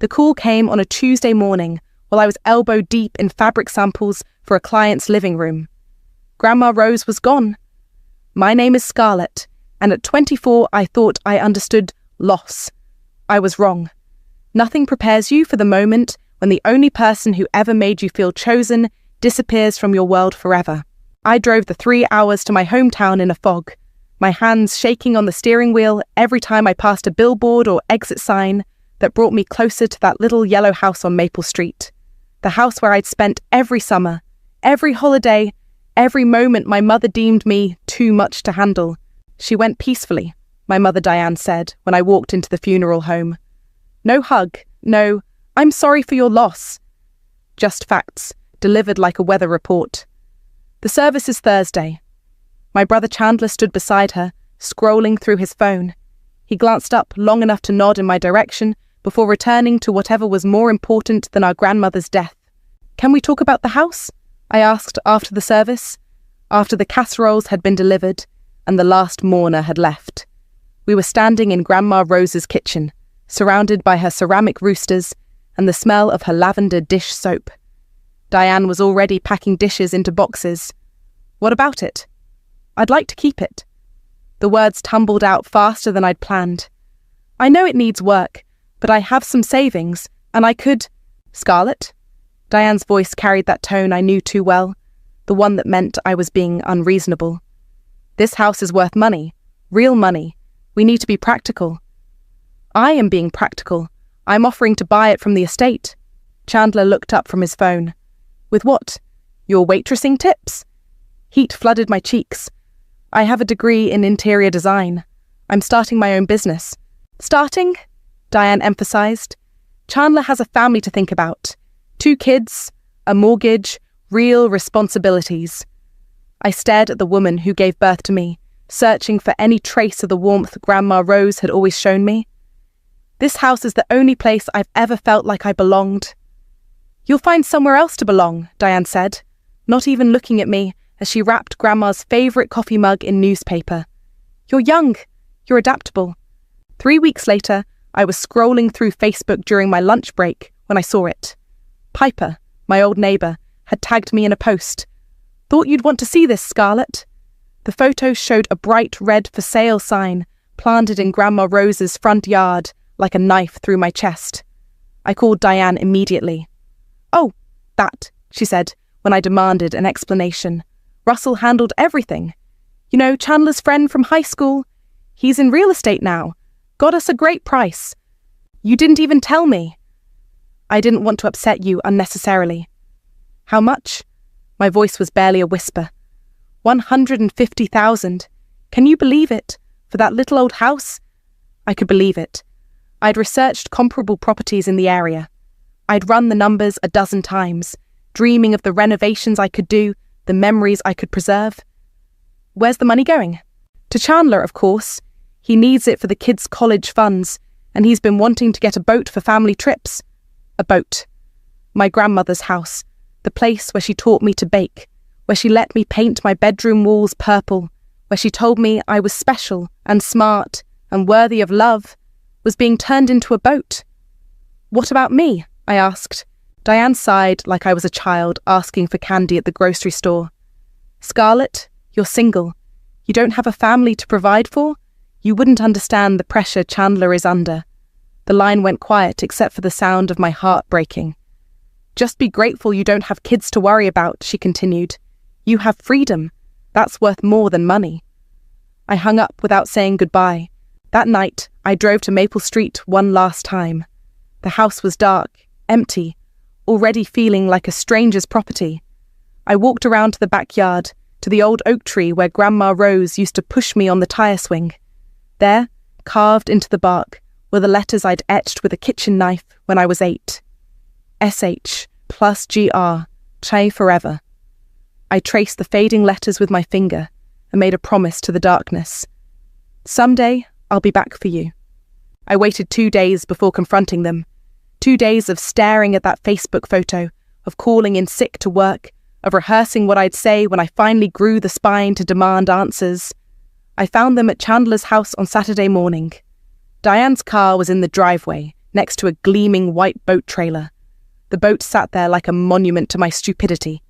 The call came on a Tuesday morning while I was elbow deep in fabric samples for a client's living room. Grandma Rose was gone. My name is Scarlett, and at 24 I thought I understood loss. I was wrong. Nothing prepares you for the moment when the only person who ever made you feel chosen disappears from your world forever. I drove the 3 hours to my hometown in a fog, my hands shaking on the steering wheel every time I passed a billboard or exit sign that brought me closer to that little yellow house on Maple Street, the house where I'd spent every summer, every holiday, every moment my mother deemed me too much to handle. She went peacefully, my mother Diane said when I walked into the funeral home. No hug, no, I'm sorry for your loss. Just facts, delivered like a weather report. The service is Thursday. My brother Chandler stood beside her, scrolling through his phone. He glanced up long enough to nod in my direction before returning to whatever was more important than our grandmother's death. Can we talk about the house? I asked after the service, after the casseroles had been delivered and the last mourner had left. We were standing in Grandma Rose's kitchen, surrounded by her ceramic roosters and the smell of her lavender dish soap. Diane was already packing dishes into boxes. What about it? I'd like to keep it. The words tumbled out faster than I'd planned. I know it needs work, but I have some savings, and I could... Scarlett? Diane's voice carried that tone I knew too well, the one that meant I was being unreasonable. This house is worth money, real money. We need to be practical. I am being practical. I'm offering to buy it from the estate. Chandler looked up from his phone. With what? Your waitressing tips? Heat flooded my cheeks. I have a degree in interior design. I'm starting my own business. Starting? Diane emphasized. Chandler has a family to think about. 2 kids, a mortgage, real responsibilities. I stared at the woman who gave birth to me, searching for any trace of the warmth Grandma Rose had always shown me. This house is the only place I've ever felt like I belonged. You'll find somewhere else to belong, Diane said, not even looking at me as she wrapped Grandma's favourite coffee mug in newspaper. You're young. You're adaptable. 3 weeks later, I was scrolling through Facebook during my lunch break when I saw it. Piper, my old neighbour, had tagged me in a post. Thought you'd want to see this, Scarlett. The photo showed a bright red for sale sign planted in Grandma Rose's front yard like a knife through my chest. I called Diane immediately. Oh, that, she said when I demanded an explanation. Russell handled everything. You know, Chandler's friend from high school. He's in real estate now. Got us a great price. You didn't even tell me. I didn't want to upset you unnecessarily. How much? My voice was barely a whisper. 150,000. Can you believe it? For that little old house? I could believe it. I'd researched comparable properties in the area. I'd run the numbers a dozen times, dreaming of the renovations I could do, the memories I could preserve. Where's the money going? To Chandler, of course. He needs it for the kids' college funds, and he's been wanting to get a boat for family trips. A boat. My grandmother's house, the place where she taught me to bake, where she let me paint my bedroom walls purple, where she told me I was special and smart and worthy of love, was being turned into a boat. What about me? I asked. Diane sighed like I was a child asking for candy at the grocery store. Scarlett, you're single. You don't have a family to provide for? You wouldn't understand the pressure Chandler is under. The line went quiet except for the sound of my heart breaking. Just be grateful you don't have kids to worry about, she continued. You have freedom. That's worth more than money. I hung up without saying goodbye. That night, I drove to Maple Street one last time. The house was dark, empty, already feeling like a stranger's property. I walked around to the backyard, to the old oak tree where Grandma Rose used to push me on the tire swing. There, carved into the bark, were the letters I'd etched with a kitchen knife when I was 8. SH plus GR, Che forever. I traced the fading letters with my finger and made a promise to the darkness. Someday, I'll be back for you. I waited 2 days before confronting them. 2 days of staring at that Facebook photo, of calling in sick to work, of rehearsing what I'd say when I finally grew the spine to demand answers. I found them at Chandler's house on Saturday morning. Diane's car was in the driveway, next to a gleaming white boat trailer. The boat sat there like a monument to my stupidity.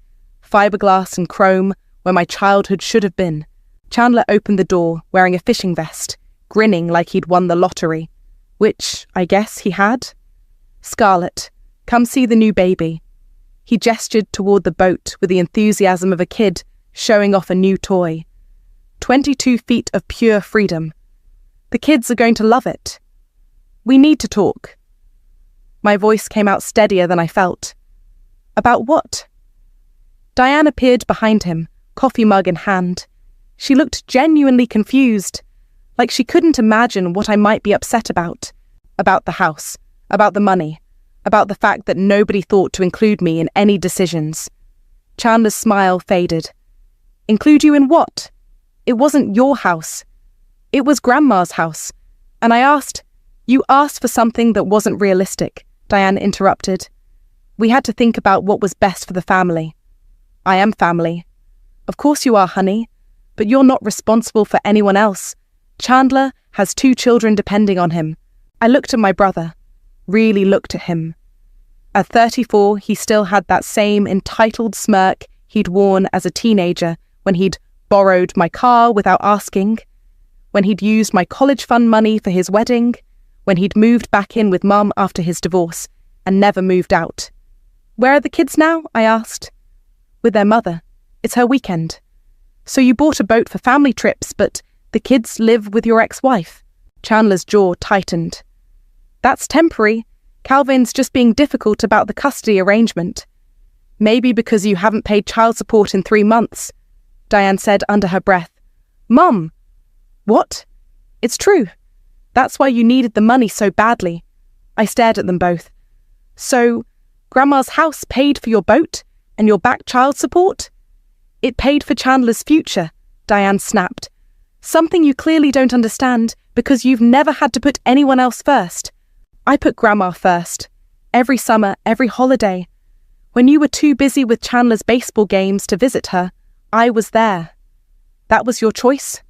Fiberglass and chrome, where my childhood should have been. Chandler opened the door, wearing a fishing vest, grinning like he'd won the lottery. Which, I guess, he had. "Scarlett, come see the new baby." He gestured toward the boat with the enthusiasm of a kid showing off a new toy. 22 feet of pure freedom. The kids are going to love it. "We need to talk." My voice came out steadier than I felt. "About what?" Diane appeared behind him, coffee mug in hand. She looked genuinely confused, like she couldn't imagine what I might be upset about. About the house, about the money, about the fact that nobody thought to include me in any decisions. Chandler's smile faded. "Include you in what? It wasn't your house. It was Grandma's house. And I asked..." "You asked for something that wasn't realistic," Diane interrupted. "We had to think about what was best for the family." "I am family." "Of course you are, honey. But you're not responsible for anyone else. Chandler has 2 children depending on him." I looked at my brother. Really looked at him. At 34, he still had that same entitled smirk he'd worn as a teenager when he'd borrowed my car without asking, when he'd used my college fund money for his wedding, when he'd moved back in with Mum after his divorce and never moved out. "Where are the kids now?" I asked. "With their mother. It's her weekend." "So you bought a boat for family trips, but the kids live with your ex-wife?" Chandler's jaw tightened. "That's temporary. Calvin's just being difficult about the custody arrangement." "Maybe because you haven't paid child support in 3 months," Diane said under her breath. "Mum!" "What?" "It's true. That's why you needed the money so badly." I stared at them both. "So, Grandma's house paid for your boat and your back child support?" "It paid for Chandler's future," Diane snapped. "Something you clearly don't understand because you've never had to put anyone else first. I put Grandma first. Every summer, every holiday. When you were too busy with Chandler's baseball games to visit her, I was there. That was your choice?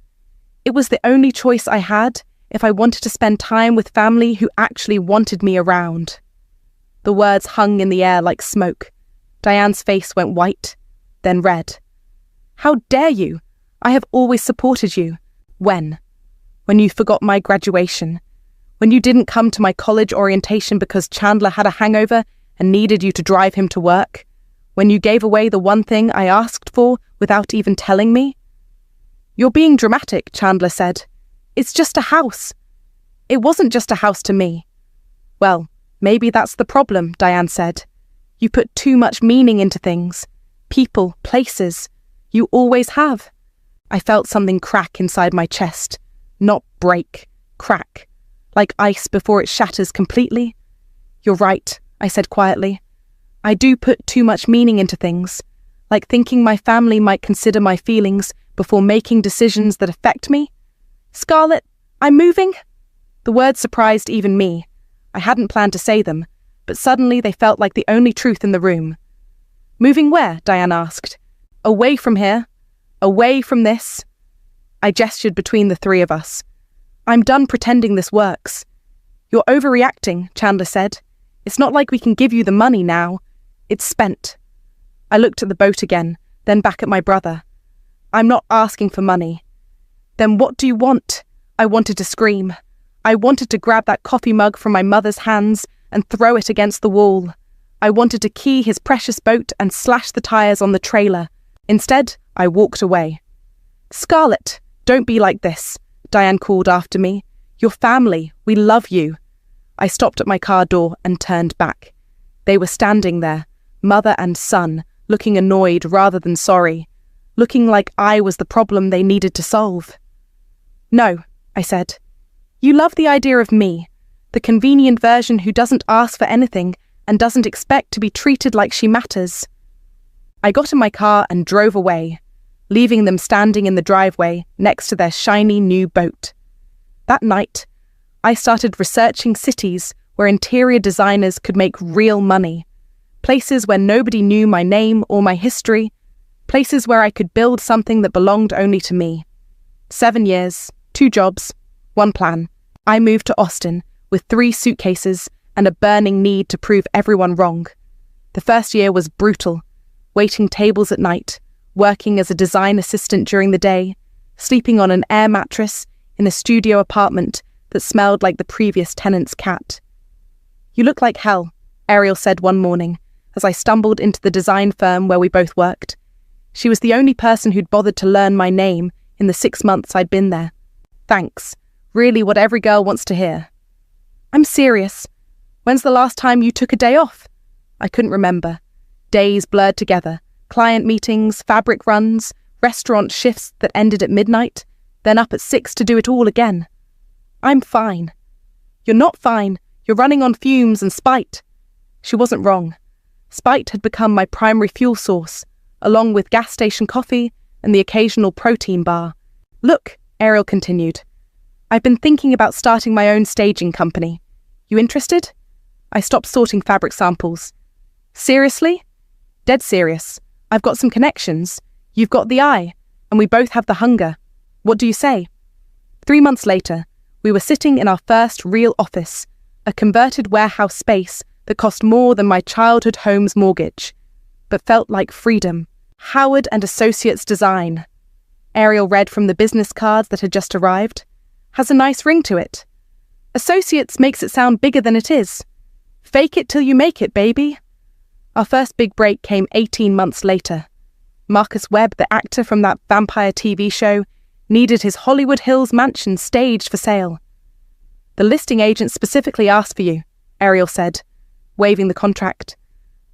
It was the only choice I had if I wanted to spend time with family who actually wanted me around." The words hung in the air like smoke. Diane's face went white, then red. "How dare you? I have always supported you." "When? When you forgot my graduation? When you didn't come to my college orientation because Chandler had a hangover and needed you to drive him to work? When you gave away the one thing I asked for without even telling me?" "You're being dramatic," Chandler said. "It's just a house." "It wasn't just a house to me." "Well, maybe that's the problem," Diane said. "You put too much meaning into things. People, places. You always have." I felt something crack inside my chest. Not break, crack. Like ice before it shatters completely. "You're right," I said quietly. "I do put too much meaning into things. Like thinking my family might consider my feelings before making decisions that affect me. Scarlett, I'm moving." The words surprised even me. I hadn't planned to say them, but suddenly they felt like the only truth in the room. "Moving where?" Diane asked. "Away from here. Away from this." I gestured between the 3 of us. "I'm done pretending this works." "You're overreacting," Chandler said. "It's not like we can give you the money now. It's spent." I looked at the boat again, then back at my brother. "I'm not asking for money." "Then what do you want?" I wanted to scream. I wanted to grab that coffee mug from my mother's hands and throw it against the wall. I wanted to key his precious boat and slash the tires on the trailer. Instead, I walked away. "Scarlett, don't be like this," Diane called after me. "You're family. We love you." I stopped at my car door and turned back. They were standing there, mother and son, looking annoyed rather than sorry, looking like I was the problem they needed to solve. "No," I said. "You love the idea of me, the convenient version who doesn't ask for anything and doesn't expect to be treated like she matters." I got in my car and drove away, leaving them standing in the driveway next to their shiny new boat. That night, I started researching cities where interior designers could make real money, places where nobody knew my name or my history, places where I could build something that belonged only to me. 7 years, 2 jobs, 1 plan. I moved to Austin with 3 suitcases and a burning need to prove everyone wrong. The first year was brutal, waiting tables at night, working as a design assistant during the day, sleeping on an air mattress in a studio apartment that smelled like the previous tenant's cat. "You look like hell," Ariel said one morning as I stumbled into the design firm where we both worked. She was the only person who'd bothered to learn my name in the 6 months I'd been there. "Thanks. Really what every girl wants to hear." "I'm serious. When's the last time you took a day off?" I couldn't remember. Days blurred together. Client meetings, fabric runs, restaurant shifts that ended at midnight, then up at 6 to do it all again. "I'm fine." "You're not fine. You're running on fumes and spite." She wasn't wrong. Spite had become my primary fuel source, along with gas station coffee and the occasional protein bar. "Look," Ariel continued, "I've been thinking about starting my own staging company. You interested?" I stopped sorting fabric samples. "Seriously?" "Dead serious. I've got some connections. You've got the eye, and we both have the hunger. What do you say?" 3 months later, we were sitting in our first real office, a converted warehouse space that cost more than my childhood home's mortgage, but felt like freedom. "Howard and Associates Design." Ariel read from the business cards that had just arrived. "Has a nice ring to it. Associates makes it sound bigger than it is. Fake it till you make it, baby." Our first big break came 18 months later. Marcus Webb, the actor from that vampire TV show, needed his Hollywood Hills mansion staged for sale. "The listing agent specifically asked for you," Ariel said, waving the contract.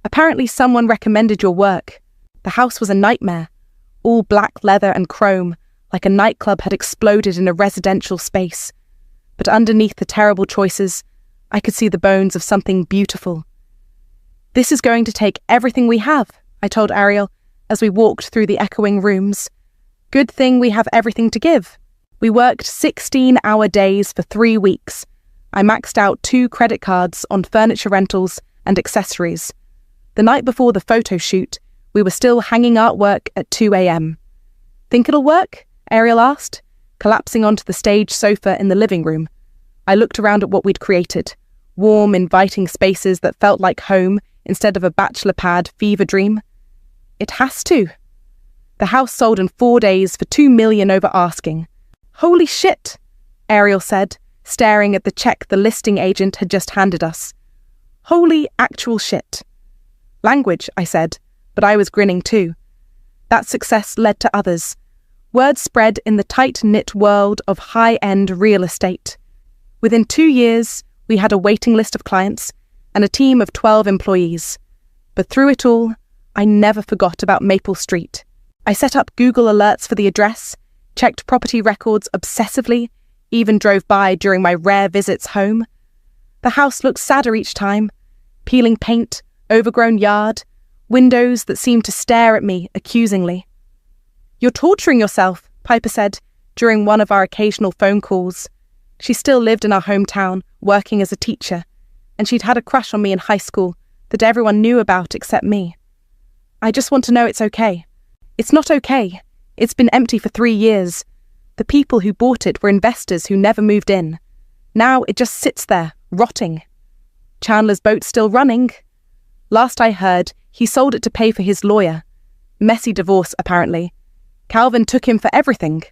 "Apparently someone recommended your work. The house was a nightmare, all black leather and chrome, like a nightclub had exploded in a residential space. But underneath the terrible choices, I could see the bones of something beautiful." "This is going to take everything we have," I told Ariel as we walked through the echoing rooms. "Good thing we have everything to give." We worked 16-hour days for 3 weeks. I maxed out 2 credit cards on furniture rentals and accessories. The night before the photo shoot, we were still hanging artwork at 2 a.m. "Think it'll work?" Ariel asked, collapsing onto the stage sofa in the living room. I looked around at what we'd created. Warm, inviting spaces that felt like home instead of a bachelor pad fever dream. "It has to." The house sold in 4 days for $2 million over asking. "Holy shit," Ariel said, staring at the check the listing agent had just handed us. "Holy actual shit." "Language," I said, but I was grinning too. That success led to others. Word spread in the tight-knit world of high-end real estate. Within 2 years, we had a waiting list of clients and a team of 12 employees. But through it all, I never forgot about Maple Street. I set up Google alerts for the address, checked property records obsessively, even drove by during my rare visits home. The house looked sadder each time. Peeling paint, overgrown yard, windows that seemed to stare at me accusingly. "You're torturing yourself," Piper said during one of our occasional phone calls. She still lived in our hometown, working as a teacher, and she'd had a crush on me in high school that everyone knew about except me. "I just want to know it's okay." "It's not okay. It's been empty for 3 years. The people who bought it were investors who never moved in. Now it just sits there, rotting." "Chandler's boat's still running." "Last I heard, he sold it to pay for his lawyer. Messy divorce, apparently. Calvin took him for everything."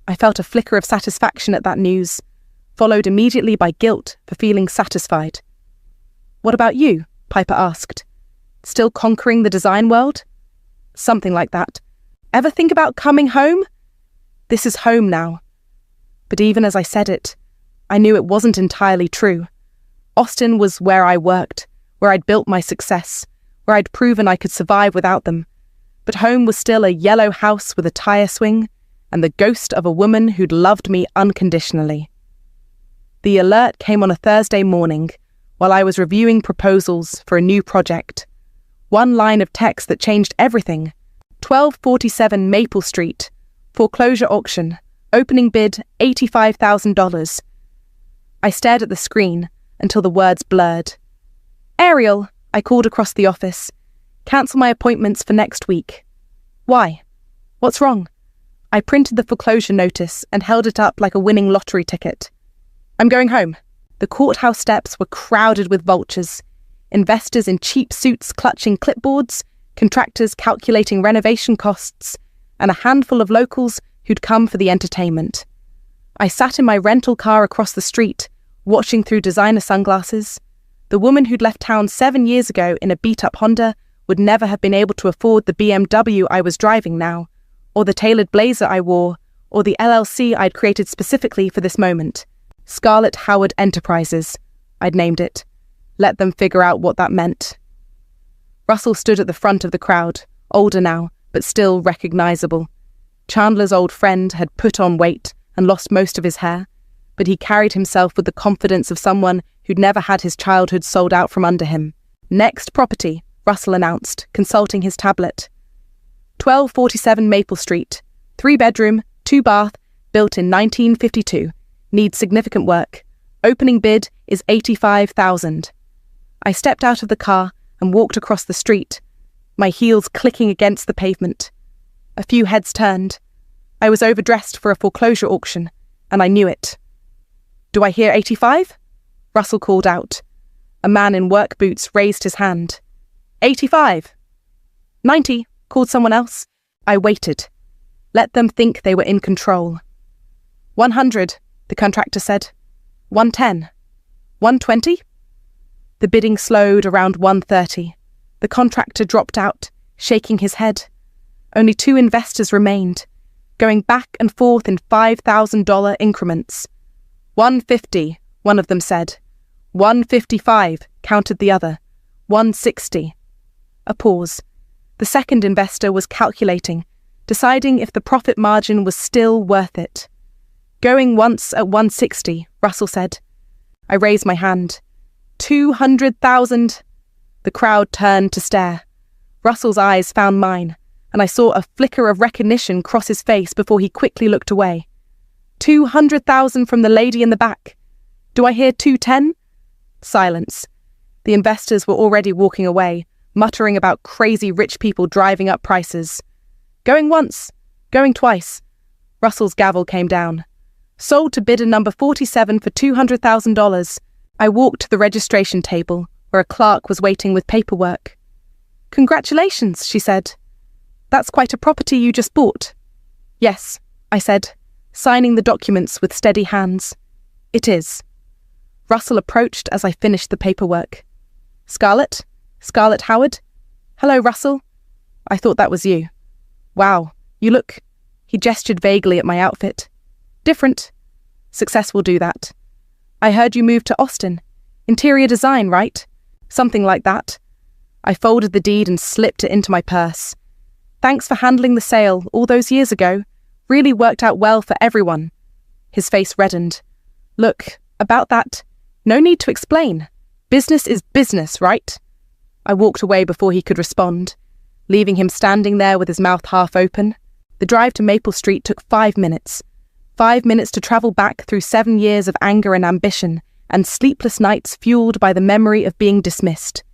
I felt a flicker of satisfaction at that news, followed immediately by guilt for feeling satisfied. "What about you?" Piper asked. "Still conquering the design world?" "Something like that. Ever think about coming home?" This is home now. But even as I said it, I knew it wasn't entirely true. Austin was where I worked, where I'd built my success, where I'd proven I could survive without them. But home was still a yellow house with a tire swing and the ghost of a woman who'd loved me unconditionally. The alert came on a Thursday morning while I was reviewing proposals for a new project. One line of text that changed everything. 1247 Maple Street. Foreclosure auction. Opening bid $85,000. I stared at the screen until the words blurred. "Ariel," I called across the office. "Cancel my appointments for next week." "Why? What's wrong?" I printed the foreclosure notice and held it up like a winning lottery ticket. "I'm going home. The courthouse steps were crowded with vultures, investors in cheap suits clutching clipboards, contractors calculating renovation costs, and a handful of locals who'd come for the entertainment. I sat in my rental car across the street, watching through designer sunglasses. The woman who'd left town 7 years ago in a beat-up Honda would never have been able to afford the BMW I was driving now, or the tailored blazer I wore, or the LLC I'd created specifically for this moment. Scarlett Howard Enterprises, I'd named it. Let them figure out what that meant. Russell stood at the front of the crowd, older now, but still recognizable. Chandler's old friend had put on weight and lost most of his hair, but he carried himself with the confidence of someone who'd never had his childhood sold out from under him. Next property, Russell announced, consulting his tablet. 1247 Maple Street, 3-bedroom, 2-bath, built in 1952. Needs significant work. Opening bid is $85,000. I stepped out of the car and walked across the street, my heels clicking against the pavement. A few heads turned. I was overdressed for a foreclosure auction, and I knew it. Do I hear 85? Russell called out. A man in work boots raised his hand. 85. 90, called someone else. I waited. Let them think they were in control. 100, the contractor said. 110. 120? The bidding slowed around 130. The contractor dropped out, shaking his head. Only 2 investors remained, going back and forth in $5,000 increments. 150, one of them said. 155, countered the other. 160. A pause. The second investor was calculating, deciding if the profit margin was still worth it. Going once at 160, Russell said. I raised my hand. 200,000. The crowd turned to stare. Russell's eyes found mine, and I saw a flicker of recognition cross his face before he quickly looked away. 200,000 from the lady in the back. Do I hear 210? Silence. The investors were already walking away, muttering about crazy rich people driving up prices. Going once, going twice. Russell's gavel came down. Sold to bidder number 47 for $200,000. I walked to the registration table, where a clerk was waiting with paperwork. Congratulations, she said. That's quite a property you just bought. Yes, I said, signing the documents with steady hands. It is. Russell approached as I finished the paperwork. Scarlett? Scarlett Howard? Hello, Russell. I thought that was you. Wow, you look... He gestured vaguely at my outfit. Different. Success will do that. I heard you moved to Austin. Interior design, right? Something like that. I folded the deed and slipped it into my purse. Thanks for handling the sale all those years ago. Really worked out well for everyone. His face reddened. Look, about that, no need to explain. Business is business, right? I walked away before he could respond, leaving him standing there with his mouth half open. The drive to Maple Street took 5 minutes. 5 minutes to travel back through 7 years of anger and ambition, and sleepless nights fueled by the memory of being dismissed.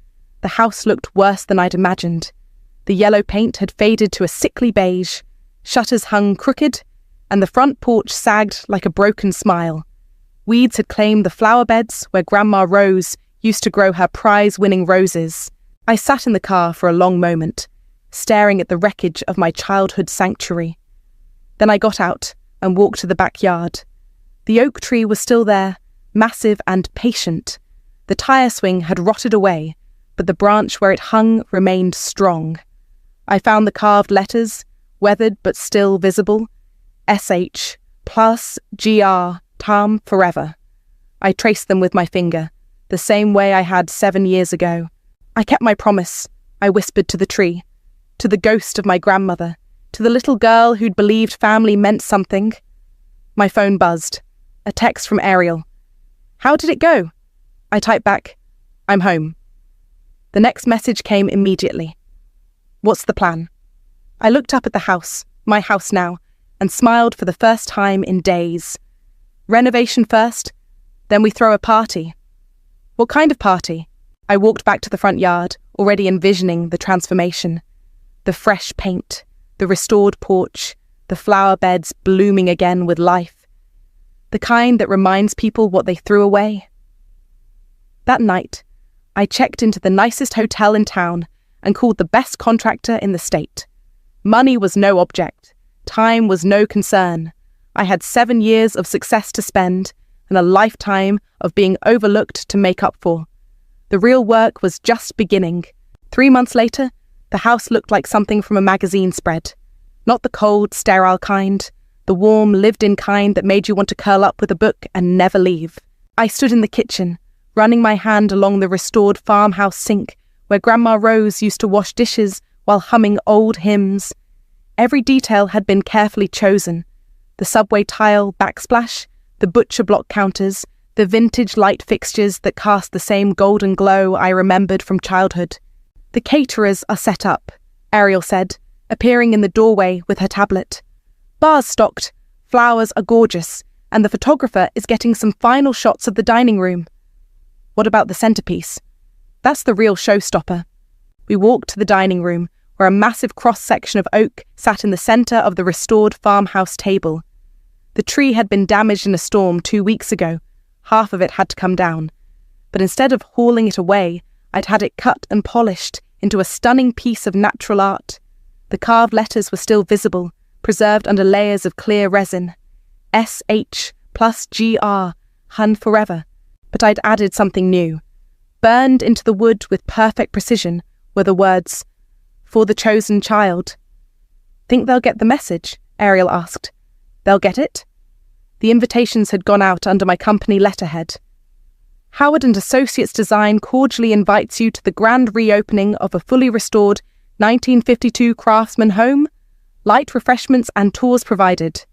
The house looked worse than I'd imagined. The yellow paint had faded to a sickly beige, shutters hung crooked, and the front porch sagged like a broken smile. Weeds had claimed the flower beds where Grandma Rose used to grow her prize-winning roses. I sat in the car for a long moment, staring at the wreckage of my childhood sanctuary. Then I got out and walked to the backyard. The oak tree was still there, massive and patient. The tire swing had rotted away, but the branch where it hung remained strong. I found the carved letters, weathered but still visible. SH, plus GR, Tam forever. I traced them with my finger, the same way I had 7 years ago. I kept my promise, I whispered to the tree, to the ghost of my grandmother, to the little girl who'd believed family meant something. My phone buzzed. A text from Ariel. How did it go? I typed back, I'm home. The next message came immediately. What's the plan? I looked up at the house, my house now, and smiled for the first time in days. Renovation first, then we throw a party. What kind of party? I walked back to the front yard, already envisioning the transformation. The fresh paint, the restored porch, the flower beds blooming again with life. The kind that reminds people what they threw away. That night, I checked into the nicest hotel in town and called the best contractor in the state. Money was no object. Time was no concern. I had 7 years of success to spend and a lifetime of being overlooked to make up for. The real work was just beginning. 3 months later, the house looked like something from a magazine spread. Not the cold, sterile kind, the warm, lived-in kind that made you want to curl up with a book and never leave. I stood in the kitchen, running my hand along the restored farmhouse sink where Grandma Rose used to wash dishes while humming old hymns. Every detail had been carefully chosen. The subway tile backsplash, the butcher block counters, the vintage light fixtures that cast the same golden glow I remembered from childhood. "The caterers are set up," Ariel said, appearing in the doorway with her tablet. "Bars stocked, flowers are gorgeous, and the photographer is getting some final shots of the dining room." "What about the centerpiece?" "That's the real showstopper." We walked to the dining room, where a massive cross-section of oak sat in the center of the restored farmhouse table. The tree had been damaged in a storm 2 weeks ago. Half of it had to come down. But instead of hauling it away, I'd had it cut and polished into a stunning piece of natural art. The carved letters were still visible, preserved under layers of clear resin. SH plus GR, Hun forever. But I'd added something new. Burned into the wood with perfect precision were the words, "For the chosen child." "Think they'll get the message?" Ariel asked. "They'll get it?" The invitations had gone out under my company letterhead. "Howard and Associates Design cordially invites you to the grand reopening of a fully restored 1952 craftsman home. Light refreshments and tours provided.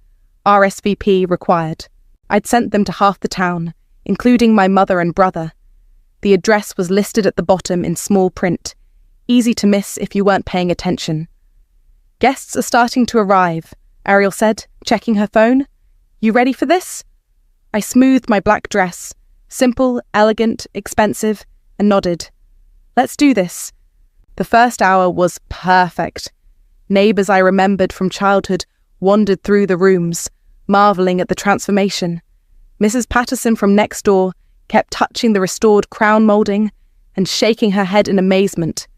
RSVP required." I'd sent them to half the town, including my mother and brother. The address was listed at the bottom in small print, easy to miss if you weren't paying attention. "Guests are starting to arrive," Ariel said, checking her phone. "You ready for this?" I smoothed my black dress, simple, elegant, expensive, and nodded. "Let's do this." The first hour was perfect. Neighbours I remembered from childhood wandered through the rooms, marvelling at the transformation. Mrs. Patterson from next door kept touching the restored crown moulding and shaking her head in amazement.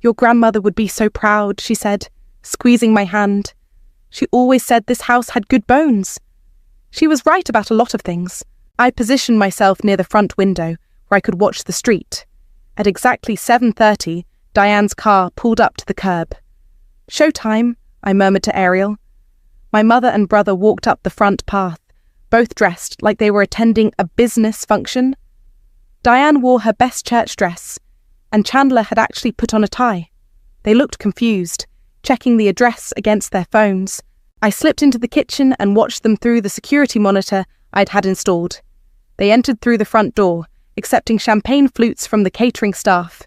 "Your grandmother would be so proud," she said, squeezing my hand. "She always said this house had good bones." She was right about a lot of things. I positioned myself near the front window where I could watch the street. At exactly 7:30, Diane's car pulled up to the curb. "Showtime," I murmured to Ariel. My mother and brother walked up the front path, both dressed like they were attending a business function. Diane wore her best church dress, and Chandler had actually put on a tie. They looked confused, checking the address against their phones. I slipped into the kitchen and watched them through the security monitor I'd had installed. They entered through the front door, accepting champagne flutes from the catering staff.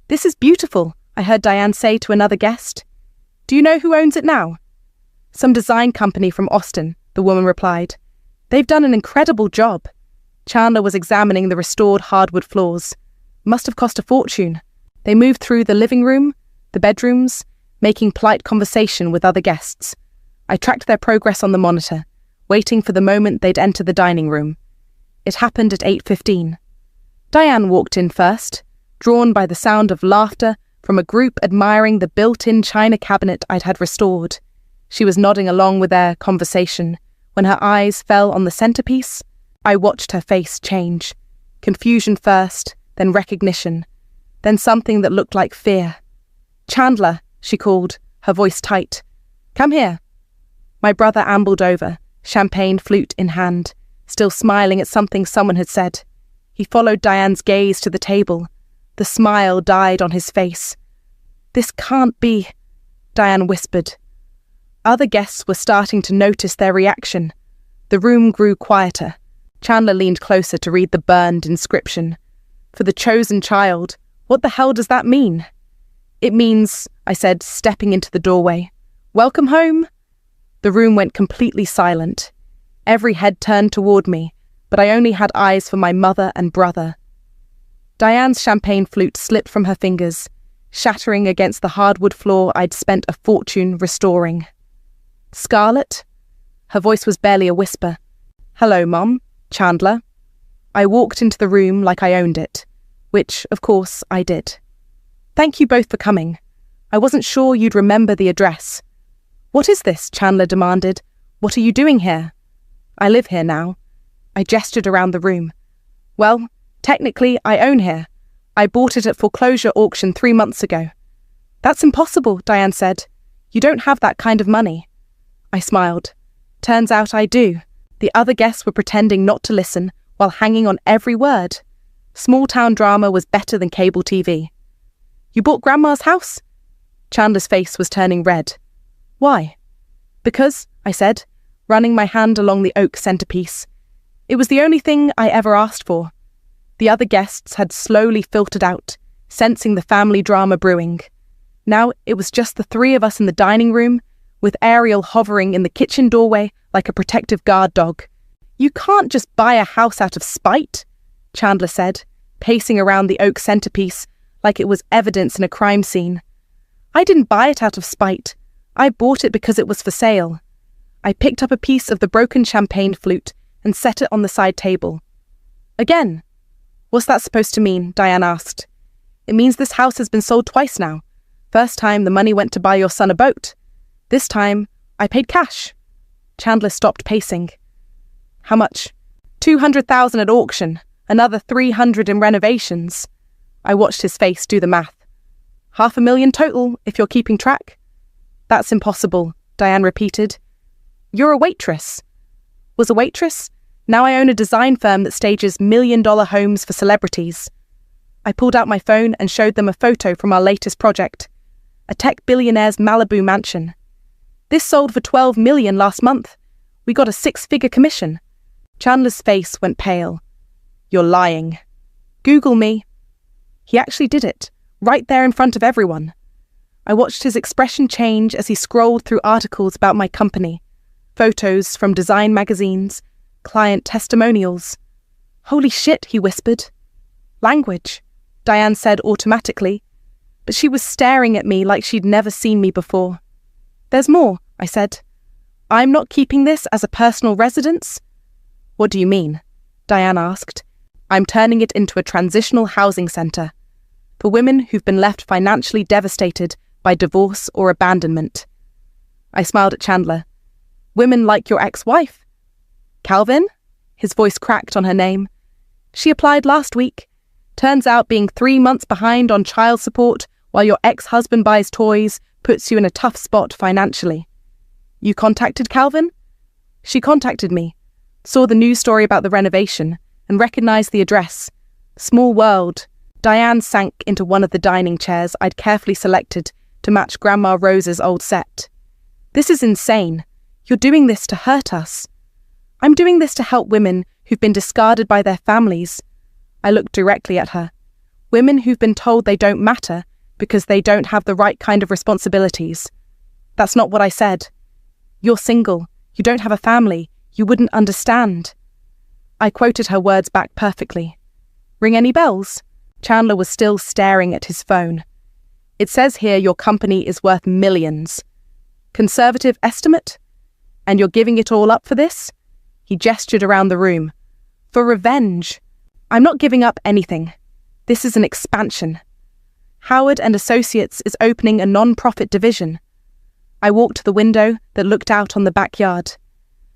"This is beautiful," I heard Diane say to another guest. "Do you know who owns it now?" "Some design company from Austin," the woman replied. "They've done an incredible job." Chandler was examining the restored hardwood floors. Must have cost a fortune. They moved through the living room, the bedrooms, making polite conversation with other guests. I tracked their progress on the monitor, waiting for the moment they'd enter the dining room. It happened at 8:15. Diane walked in first, drawn by the sound of laughter from a group admiring the built-in china cabinet I'd had restored. She was nodding along with their conversation. When her eyes fell on the centerpiece, I watched her face change. Confusion first, then recognition, then something that looked like fear. "Chandler," she called, her voice tight. "Come here." My brother ambled over, champagne flute in hand, still smiling at something someone had said. He followed Diane's gaze to the table. The smile died on his face. "This can't be," Diane whispered. Other guests were starting to notice their reaction. The room grew quieter. Chandler leaned closer to read the burned inscription. "For the chosen child. What the hell does that mean?" "It means," I said, stepping into the doorway, "welcome home." The room went completely silent. Every head turned toward me, but I only had eyes for my mother and brother. Diane's champagne flute slipped from her fingers, shattering against the hardwood floor I'd spent a fortune restoring. "Scarlett?" Her voice was barely a whisper. "Hello, Mom. Chandler." I walked into the room like I owned it, which, of course, I did. Thank you both for coming. I wasn't sure you'd remember the address. What is this? Chandler demanded. What are you doing here? I live here now. I gestured around the room. Well, technically, I own here. I bought it at foreclosure auction 3 months ago. That's impossible, Diane said. You don't have that kind of money. I smiled. Turns out I do. The other guests were pretending not to listen while hanging on every word. Small-town drama was better than cable TV. You bought Grandma's house? Chandler's face was turning red. Why? Because, I said, running my hand along the oak centerpiece. It was the only thing I ever asked for. The other guests had slowly filtered out, sensing the family drama brewing. Now it was just the 3 of us in the dining room, with Ariel hovering in the kitchen doorway like a protective guard dog. You can't just buy a house out of spite, Chandler said, pacing around the oak centerpiece like it was evidence in a crime scene. I didn't buy it out of spite. I bought it because it was for sale. I picked up a piece of the broken champagne flute and set it on the side table. Again. What's that supposed to mean? Diane asked. It means this house has been sold twice now. First time the money went to buy your son a boat. This time, I paid cash. Chandler stopped pacing. How much? $200,000 at auction, another $300,000 in renovations. I watched his face do the math. $500,000 total, if you're keeping track. That's impossible, Diane repeated. You're a waitress. Was a waitress? Now I own a design firm that stages million-dollar homes for celebrities. I pulled out my phone and showed them a photo from our latest project, a tech billionaire's Malibu mansion. This sold for $12 million last month. We got a 6-figure commission. Chandler's face went pale. You're lying. Google me. He actually did it, right there in front of everyone. I watched his expression change as he scrolled through articles about my company, photos from design magazines, client testimonials. Holy shit, he whispered. Language, Diane said automatically, but she was staring at me like she'd never seen me before. There's more, I said. I'm not keeping this as a personal residence. What do you mean? Diane asked. I'm turning it into a transitional housing centre for women who've been left financially devastated by divorce or abandonment. I smiled at Chandler. Women like your ex-wife. Calvin? His voice cracked on her name. She applied last week. Turns out being 3 months behind on child support while your ex-husband buys toys puts you in a tough spot financially. You contacted Calvin? She contacted me, saw the news story about the renovation, and recognized the address. Small world. Diane sank into one of the dining chairs I'd carefully selected to match Grandma Rose's old set. This is insane. You're doing this to hurt us. I'm doing this to help women who've been discarded by their families. I looked directly at her. Women who've been told they don't matter because they don't have the right kind of responsibilities. That's not what I said. You're single. You don't have a family. You wouldn't understand. I quoted her words back perfectly. Ring any bells? Chandler was still staring at his phone. It says here your company is worth millions. Conservative estimate? And you're giving it all up for this? He gestured around the room. For revenge. I'm not giving up anything. This is an expansion. Howard and Associates is opening a non-profit division. I walked to the window that looked out on the backyard.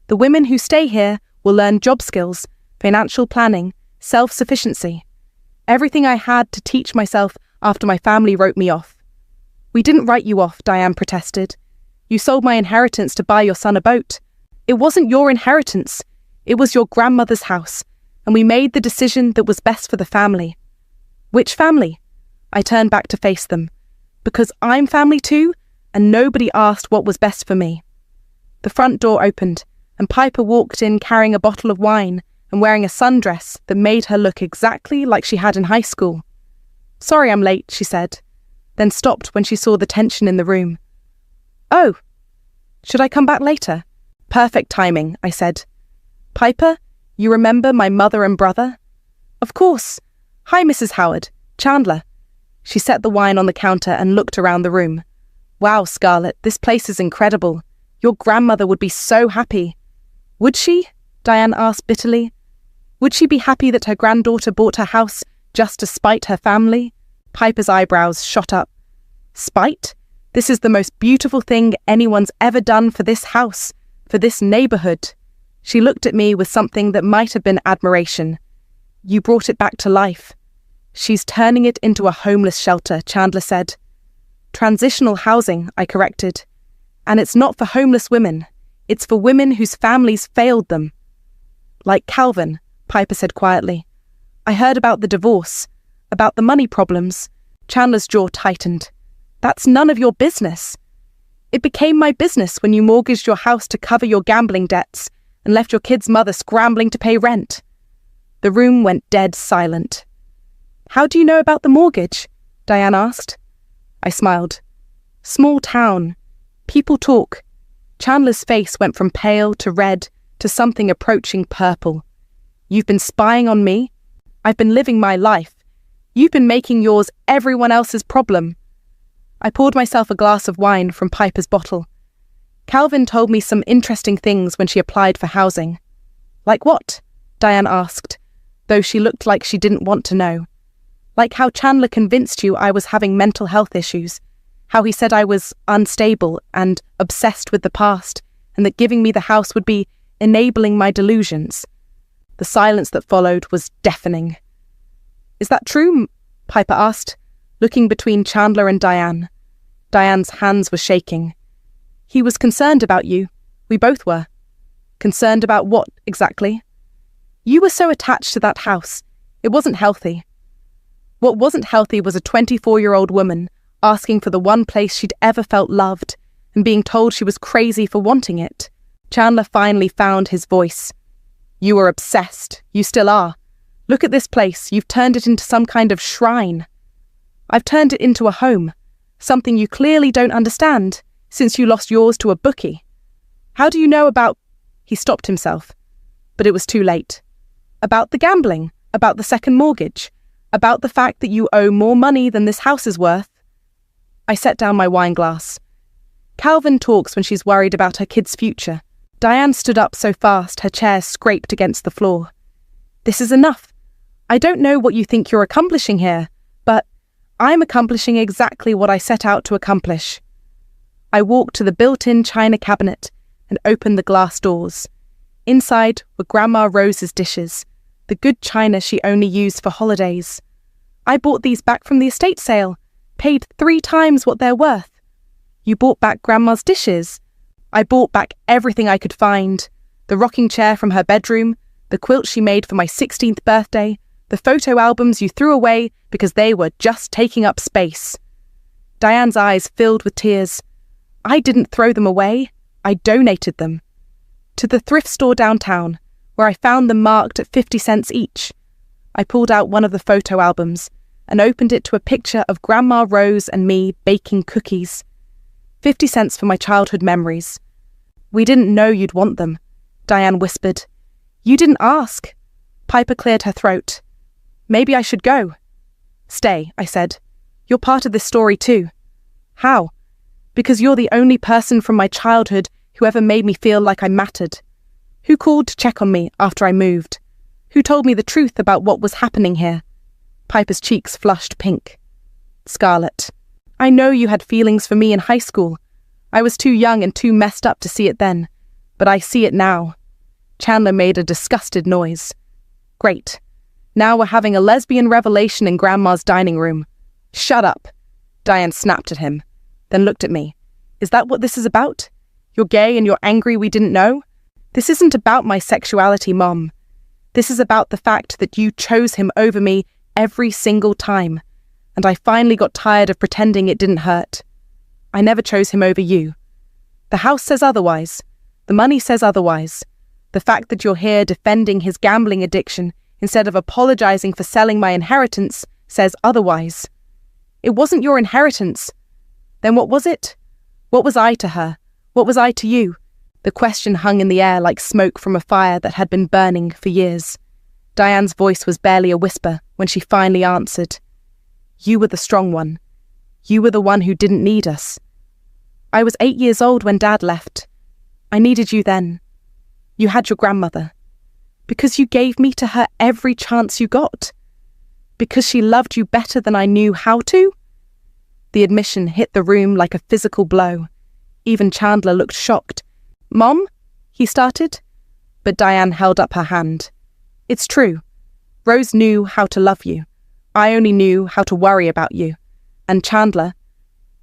The women who stay here will learn job skills, financial planning, self-sufficiency. Everything I had to teach myself after my family wrote me off. We didn't write you off, Diane protested. You sold my inheritance to buy your son a boat. It wasn't your inheritance. It was your grandmother's house, and we made the decision that was best for the family. Which family? I turned back to face them. Because I'm family too, and nobody asked what was best for me. The front door opened, and Piper walked in carrying a bottle of wine and wearing a sundress that made her look exactly like she had in high school. Sorry I'm late, she said, then stopped when she saw the tension in the room. Oh, should I come back later? Perfect timing, I said. Piper, you remember my mother and brother? Of course. Hi, Mrs. Howard. Chandler. She set the wine on the counter and looked around the room. Wow, Scarlett, this place is incredible. Your grandmother would be so happy. Would she? Diane asked bitterly. Would she be happy that her granddaughter bought her house just to spite her family? Piper's eyebrows shot up. Spite? This is the most beautiful thing anyone's ever done for this house, for this neighborhood. She looked at me with something that might have been admiration. You brought it back to life. She's turning it into a homeless shelter, Chandler said. Transitional housing, I corrected. And it's not for homeless women. It's for women whose families failed them. Like Calvin, Piper said quietly. I heard about the divorce, about the money problems. Chandler's jaw tightened. That's none of your business. It became my business when you mortgaged your house to cover your gambling debts and left your kid's mother scrambling to pay rent. The room went dead silent. How do you know about the mortgage? Diane asked. I smiled. Small town. People talk. Chandler's face went from pale to red to something approaching purple. You've been spying on me. I've been living my life. You've been making yours everyone else's problem. I poured myself a glass of wine from Piper's bottle. Calvin told me some interesting things when she applied for housing. Like what? Diane asked, though she looked like she didn't want to know. Like how Chandler convinced you I was having mental health issues, how he said I was unstable and obsessed with the past, and that giving me the house would be enabling my delusions. The silence that followed was deafening. Is that true? Piper asked, looking between Chandler and Diane. Diane's hands were shaking. He was concerned about you. We both were. Concerned about what, exactly? You were so attached to that house. It wasn't healthy. What wasn't healthy was a 24-year-old woman asking for the one place she'd ever felt loved and being told she was crazy for wanting it. Chandler finally found his voice. You were obsessed. You still are. Look at this place. You've turned it into some kind of shrine. I've turned it into a home, something you clearly don't understand, since you lost yours to a bookie. How do you know about... He stopped himself, but it was too late. About the gambling, about the second mortgage, about the fact that you owe more money than this house is worth. I set down my wine glass. Calvin talks when she's worried about her kid's future. Diane stood up so fast her chair scraped against the floor. This is enough. I don't know what you think you're accomplishing here, but I'm accomplishing exactly what I set out to accomplish. I walked to the built-in china cabinet and opened the glass doors. Inside were Grandma Rose's dishes, the good china she only used for holidays. I bought these back from the estate sale, paid 3 times what they're worth. You bought back Grandma's dishes. I bought back everything I could find. The rocking chair from her bedroom, the quilt she made for my 16th birthday, the photo albums you threw away because they were just taking up space. Diane's eyes filled with tears. I didn't throw them away. I donated them. To the thrift store downtown, where I found them marked at 50 cents each. I pulled out one of the photo albums and opened it to a picture of Grandma Rose and me baking cookies. 50 cents for my childhood memories. We didn't know you'd want them, Diane whispered. You didn't ask. Piper cleared her throat. Maybe I should go. Stay, I said. You're part of this story too. How? Because you're the only person from my childhood who ever made me feel like I mattered. Who called to check on me after I moved? Who told me the truth about what was happening here? Piper's cheeks flushed pink. Scarlett, I know you had feelings for me in high school. I was too young and too messed up to see it then, but I see it now. Chandler made a disgusted noise. Great. Now we're having a lesbian revelation in Grandma's dining room. Shut up. Diane snapped at him, then looked at me. Is that what this is about? You're gay and you're angry we didn't know? This isn't about my sexuality, Mom. This is about the fact that you chose him over me every single time, and I finally got tired of pretending it didn't hurt. I never chose him over you. The house says otherwise. The money says otherwise. The fact that you're here defending his gambling addiction instead of apologizing for selling my inheritance says otherwise. It wasn't your inheritance. Then what was it? What was I to her? What was I to you? The question hung in the air like smoke from a fire that had been burning for years. Diane's voice was barely a whisper when she finally answered. You were the strong one. You were the one who didn't need us. I was 8 years old when Dad left. I needed you then. You had your grandmother. Because you gave me to her every chance you got? Because she loved you better than I knew how to? The admission hit the room like a physical blow. Even Chandler looked shocked. "Mom?" he started. But Diane held up her hand. "It's true. Rose knew how to love you. I only knew how to worry about you. And Chandler..."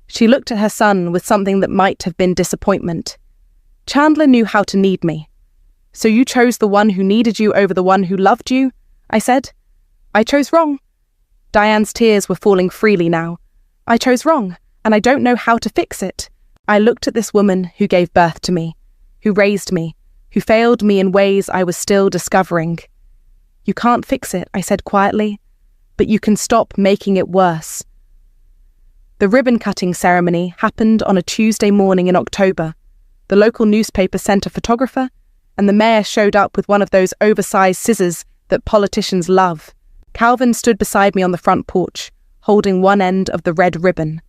She looked at her son with something that might have been disappointment. "Chandler knew how to need me. So you chose the one who needed you over the one who loved you?" I said. "I chose wrong." Diane's tears were falling freely now. "I chose wrong, and I don't know how to fix it." I looked at this woman who gave birth to me, who raised me, who failed me in ways I was still discovering. "You can't fix it," I said quietly, "but you can stop making it worse." The ribbon-cutting ceremony happened on a Tuesday morning in October. The local newspaper sent a photographer, and the mayor showed up with one of those oversized scissors that politicians love. Calvin stood beside me on the front porch, holding one end of the red ribbon.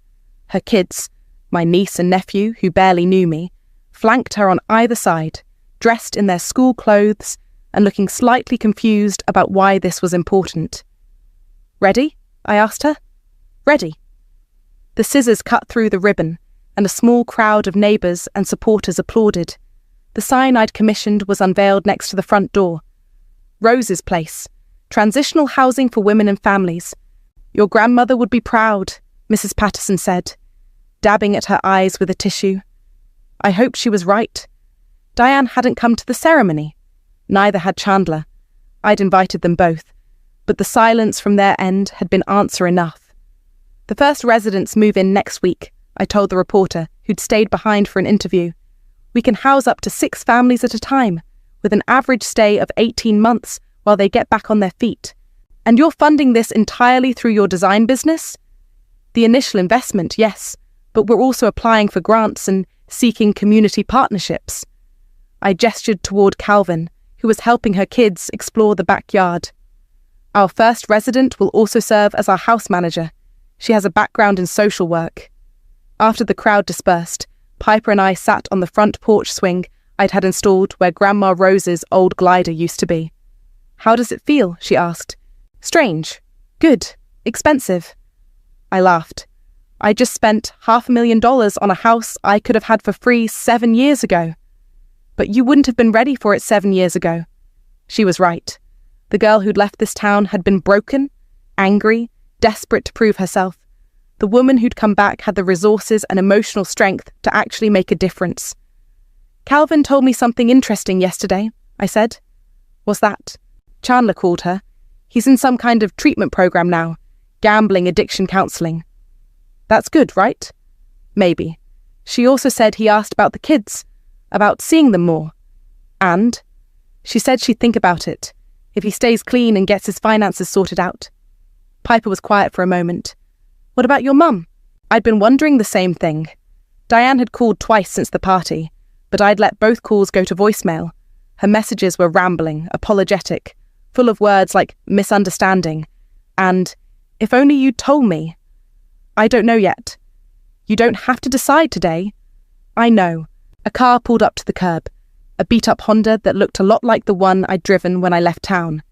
Her kids, my niece and nephew, who barely knew me, flanked her on either side, dressed in their school clothes and looking slightly confused about why this was important. "Ready?" I asked her. "Ready." The scissors cut through the ribbon, and a small crowd of neighbours and supporters applauded. The sign I'd commissioned was unveiled next to the front door. "Rose's Place. Transitional housing for women and families. Your grandmother would be proud," Mrs. Patterson said, dabbing at her eyes with a tissue. I hoped she was right. Diane hadn't come to the ceremony. Neither had Chandler. I'd invited them both, but the silence from their end had been answer enough. "The first residents move in next week," I told the reporter, who'd stayed behind for an interview. "We can house up to 6 families at a time, with an average stay of 18 months while they get back on their feet. And you're funding this entirely through your design business?" "The initial investment, yes, but we're also applying for grants and seeking community partnerships." I gestured toward Calvin, who was helping her kids explore the backyard. "Our first resident will also serve as our house manager. She has a background in social work." After the crowd dispersed, Piper and I sat on the front porch swing I'd had installed where Grandma Rose's old glider used to be. "How does it feel?" she asked. "Strange. Good. Expensive." I laughed. I just spent $500,000 on a house I could have had for free 7 years ago. "But you wouldn't have been ready for it 7 years ago." She was right. The girl who'd left this town had been broken, angry, desperate to prove herself. The woman who'd come back had the resources and emotional strength to actually make a difference. "Calvin told me something interesting yesterday," I said. "What's that?" Chandler called her. "He's in some kind of treatment program now, gambling addiction counseling." "That's good, right?" "Maybe." She also said he asked about the kids, about seeing them more. And she said she'd think about it, if he stays clean and gets his finances sorted out. Piper was quiet for a moment. "What about your mum?" I'd been wondering the same thing. Diane had called twice since the party, but I'd let both calls go to voicemail. Her messages were rambling, apologetic, full of words like misunderstanding and, "If only you'd told me." "I don't know yet." "You don't have to decide today." "I know." A car pulled up to the curb, a beat-up Honda that looked a lot like the one I'd driven when I left town.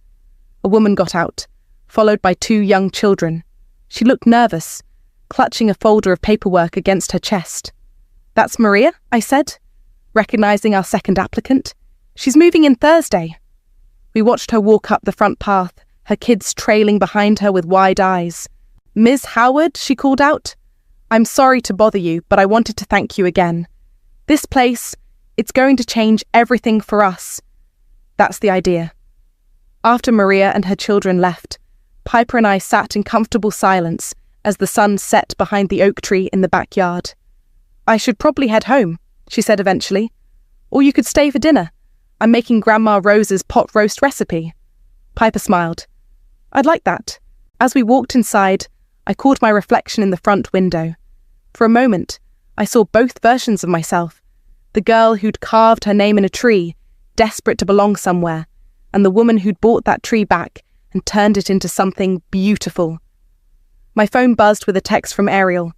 A woman got out, followed by 2 young children. She looked nervous, clutching a folder of paperwork against her chest. "That's Maria," I said, recognizing our second applicant. "She's moving in Thursday." We watched her walk up the front path, her kids trailing behind her with wide eyes. "Ms. Howard," she called out. "I'm sorry to bother you, but I wanted to thank you again. This place, it's going to change everything for us." That's the idea. After Maria and her children left, Piper and I sat in comfortable silence as the sun set behind the oak tree in the backyard. "I should probably head home," she said eventually. "Or you could stay for dinner. I'm making Grandma Rose's pot roast recipe." Piper smiled. "I'd like that." As we walked inside, I caught my reflection in the front window. For a moment, I saw both versions of myself. The girl who'd carved her name in a tree, desperate to belong somewhere, and the woman who'd bought that tree back and turned it into something beautiful. My phone buzzed with a text from Ariel.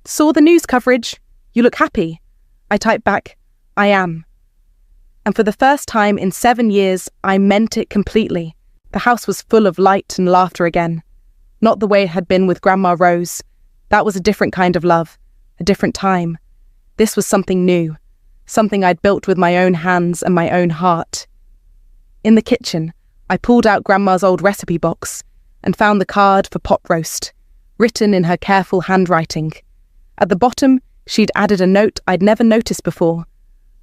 "Saw the news coverage. You look happy." I typed back, "I am." And for the first time in 7 years, I meant it completely. The house was full of light and laughter again. Not the way it had been with Grandma Rose. That was a different kind of love, a different time. This was something new, something I'd built with my own hands and my own heart. In the kitchen, I pulled out Grandma's old recipe box and found the card for pot roast, written in her careful handwriting. At the bottom, she'd added a note I'd never noticed before.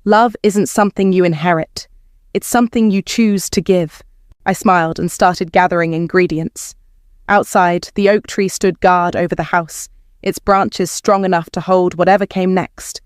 Love isn't something you inherit. It's something you choose to give. I smiled and started gathering ingredients. Outside, the oak tree stood guard over the house, its branches strong enough to hold whatever came next.